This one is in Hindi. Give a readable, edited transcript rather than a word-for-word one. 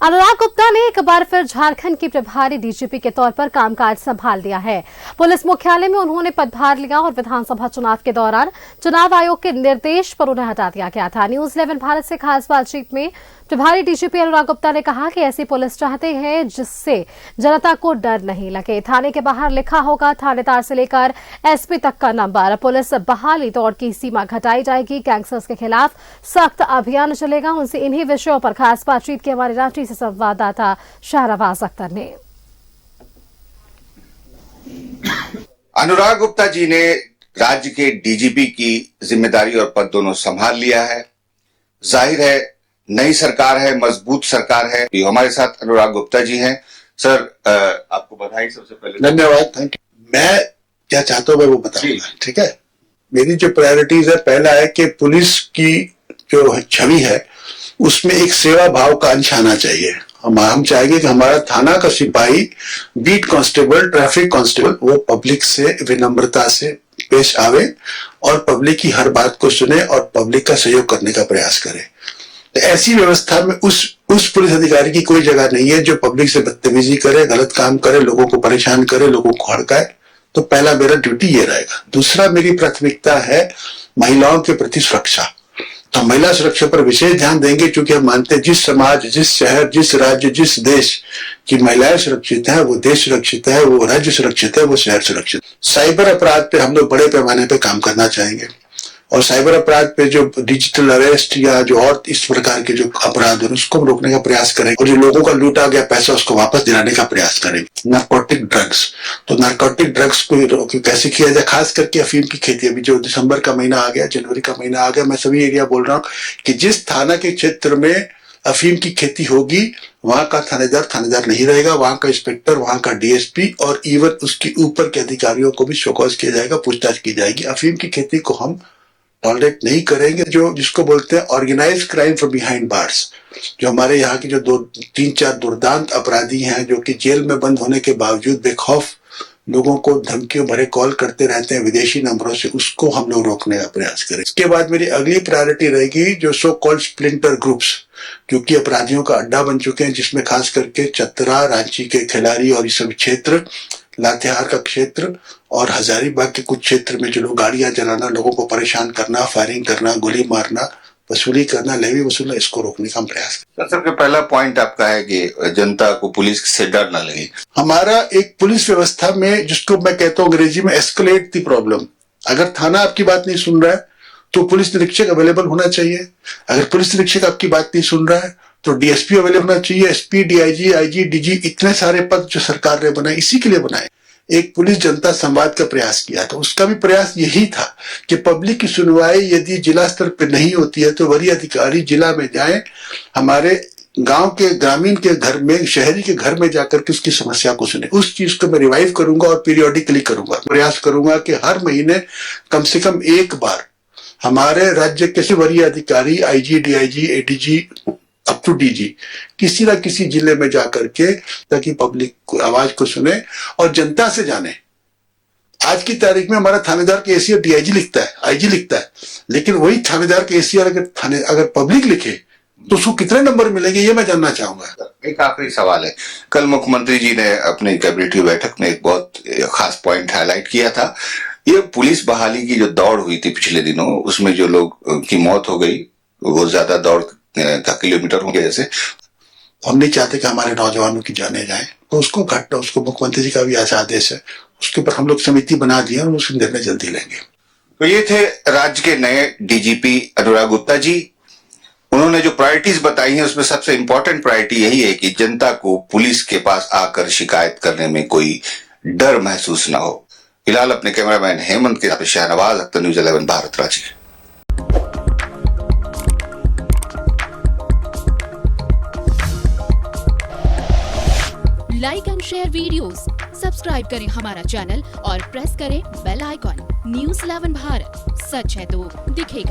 अनुराग गुप्ता ने एक बार फिर झारखंड की प्रभारी डीजीपी के तौर पर कामकाज संभाल लिया है। पुलिस मुख्यालय में उन्होंने पदभार लिया और विधानसभा चुनाव के दौरान चुनाव आयोग के निर्देश पर उन्हें हटा दिया गया था। न्यूज 11 भारत से खास बातचीत में प्रभारी डीजीपी अनुराग गुप्ता ने कहा कि ऐसी पुलिस चाहते हैं जिससे जनता को डर नहीं लगे। थाने के बाहर लिखा होगा थानेदार से लेकर एसपी तक का नंबर। पुलिस बहाली दौड़ की सीमा घटाई जाएगी। गैंगस्टर्स के खिलाफ सख्त अभियान चलेगा। उनसे इन्हीं विषयों पर खास बातचीत की हमारे रांची से संवाददाता शाहनवाज अख्तर ने। अनुराग गुप्ता जी ने राज्य के डीजीपी की जिम्मेदारी और पद दोनों संभाल लिया है। जाहिर है नई सरकार है, मजबूत सरकार है। हमारे साथ अनुराग गुप्ता जी हैं। सर आपको बधाई सबसे पहले। धन्यवाद, थैंक यू। मैं क्या चाहता हूँ मैं वो बताऊंगा, ठीक है। मेरी जो प्रायोरिटीज है, पहला है कि पुलिस की जो छवि है उसमें एक सेवा भाव का अंश आना चाहिए। हम चाहेंगे कि हमारा थाना का सिपाही, बीट कांस्टेबल, ट्रैफिक कांस्टेबल वो पब्लिक से विनम्रता से पेश आवे और पब्लिक की हर बात को सुने और पब्लिक का सहयोग करने का प्रयास करे। तो ऐसी व्यवस्था में उस पुलिस अधिकारी की कोई जगह नहीं है जो पब्लिक से बदतमीजी करे, गलत काम करे, लोगों को परेशान करे, लोगों को हड़काए। तो पहला मेरा ड्यूटी ये रहेगा। दूसरा मेरी प्राथमिकता है महिलाओं के प्रति सुरक्षा। तो महिला सुरक्षा पर विशेष ध्यान देंगे, क्योंकि हम मानते हैं जिस समाज, जिस शहर, जिस राज्य, जिस देश की महिलाएं सुरक्षित है वो देश सुरक्षित है, वो राज्य सुरक्षित है, वो शहर सुरक्षित। साइबर अपराध पे हम लोग बड़े पैमाने पे काम करना चाहेंगे और साइबर अपराध पे जो डिजिटल अरेस्ट या जो और इस प्रकार के जो अपराध है उसको रोकने का प्रयास करेंगे और जो लोगों का लूटा गया पैसा उसको वापस दिलाने का प्रयास करेंगे। नारकोटिक ड्रग्स, तो नारकोटिक ड्रग्स को कैसे किया जाए, खास करके अफीम की खेती। अभी जो दिसंबर का महीना आ गया, जनवरी का महीना आ गया, मैं सभी एरिया बोल रहा हूँ कि जिस थाना के क्षेत्र में अफीम की खेती होगी वहां का थानेदार नहीं रहेगा, वहां का इंस्पेक्टर, वहां का डीएसपी और इवन उसके ऊपर के अधिकारियों को भी शोकॉज किया जाएगा, पूछताछ की जाएगी। अफीम की खेती को हम टॉलरेट नहीं करेंगे। जो जिसको बोलते हैं organise crime from behind bars, जो हमारे यहाँ की जो 2-3-4 दुर्दांत अपराधी हैं जो कि जेल में बंद होने के बावजूद बेखौफ लोगों को धमकियों भरे कॉल करते रहते हैं विदेशी नंबरों से, उसको हम लोग रोकने का प्रयास करें। इसके बाद मेरी अगली प्रायोरिटी रहेगी जो सो कॉल्ड स्प्लिंटर ग्रुप्स, जो कि अपराधियों का अड्डा बन चुके हैं, जिसमें खास करके चतरा, रांची के खिलाड़ी और ये सब क्षेत्र, लातेहार का क्षेत्र और हजारीबाग के कुछ क्षेत्र में जो लोग गाड़ियां चलाना, लोगों को परेशान करना, फायरिंग करना, गोली मारना, वसूली करना, लेवी वसूलना, इसको रोकने का हम प्रयास करें। सबसे पहला पॉइंट आपका है कि जनता को पुलिस से डर ना लगे। हमारा एक पुलिस व्यवस्था में, जिसको मैं कहता हूँ अंग्रेजी में एस्केलेट द प्रॉब्लम। अगर थाना आपकी बात नहीं सुन रहा है तो पुलिस निरीक्षक अवेलेबल होना चाहिए। अगर पुलिस निरीक्षक आपकी बात नहीं सुन रहा है तो डीएसपी अवेलेबल होना चाहिए। एसपी, डीआईजी, आईजी, डीजी, इतने सारे पद जो सरकार ने बनाए इसी के लिए बनाए। एक पुलिस जनता संवाद का प्रयास किया था, उसका भी प्रयास यही था कि पब्लिक की सुनवाई यदि जिला स्तर पर नहीं होती है तो वरीय अधिकारी जिला में जाएं, हमारे गांव के ग्रामीण के घर में, शहरी के घर में जाकर के उसकी समस्या को सुने। उस चीज को मैं रिवाइव करूंगा और पीरियोडिकली करूंगा। प्रयास करूंगा कि हर महीने कम से कम एक बार हमारे राज्य के वरीय अधिकारी, IG, DIG, ADG up to DG किसी ना किसी जिले में जाकर के, ताकि पब्लिक आवाज को सुने और जनता से जाने। आज की तारीख में हमारा थानेदार के एसीआर डीआईजी लिखता है, आईजी लिखता है, लेकिन वही थानेदार के एसीआर अगर पब्लिक लिखे तो उसको कितने नंबर मिलेंगे, ये मैं जानना चाहूंगा। एक आखिरी सवाल है, कल मुख्यमंत्री जी ने अपनी कैबिनेट की बैठक में एक बहुत खास पॉइंट हाईलाइट किया था। ये पुलिस बहाली की जो दौड़ हुई थी पिछले दिनों, उसमें जो लोग की मौत हो गई वो ज्यादा दौड़ का किलोमीटर हो गया। जैसे हम नहीं चाहते कि हमारे नौजवानों की जाने जाए, तो उसको मुख्यमंत्री जी का भी ऐसा आदेश है, उसके ऊपर हम लोग समिति बना दिए और उसके निर्णय जल्दी लेंगे। तो ये थे राज्य के नए डीजीपी अनुराग गुप्ता जी। उन्होंने जो प्रायोरिटीज बताई हैं उसमें सबसे इंपॉर्टेंट प्रायोरिटी यही है कि जनता को पुलिस के पास आकर शिकायत करने में कोई डर महसूस ना हो। फिलहाल अपने कैमरामैन हेमंत के साथ Shahnawaz Akhtar, news 11 Bharat, Ranchi. Like and share videos, subscribe करें हमारा चैनल और प्रेस करें बेल आइकॉन। न्यूज 11 भारत, सच है तो दिखेगा।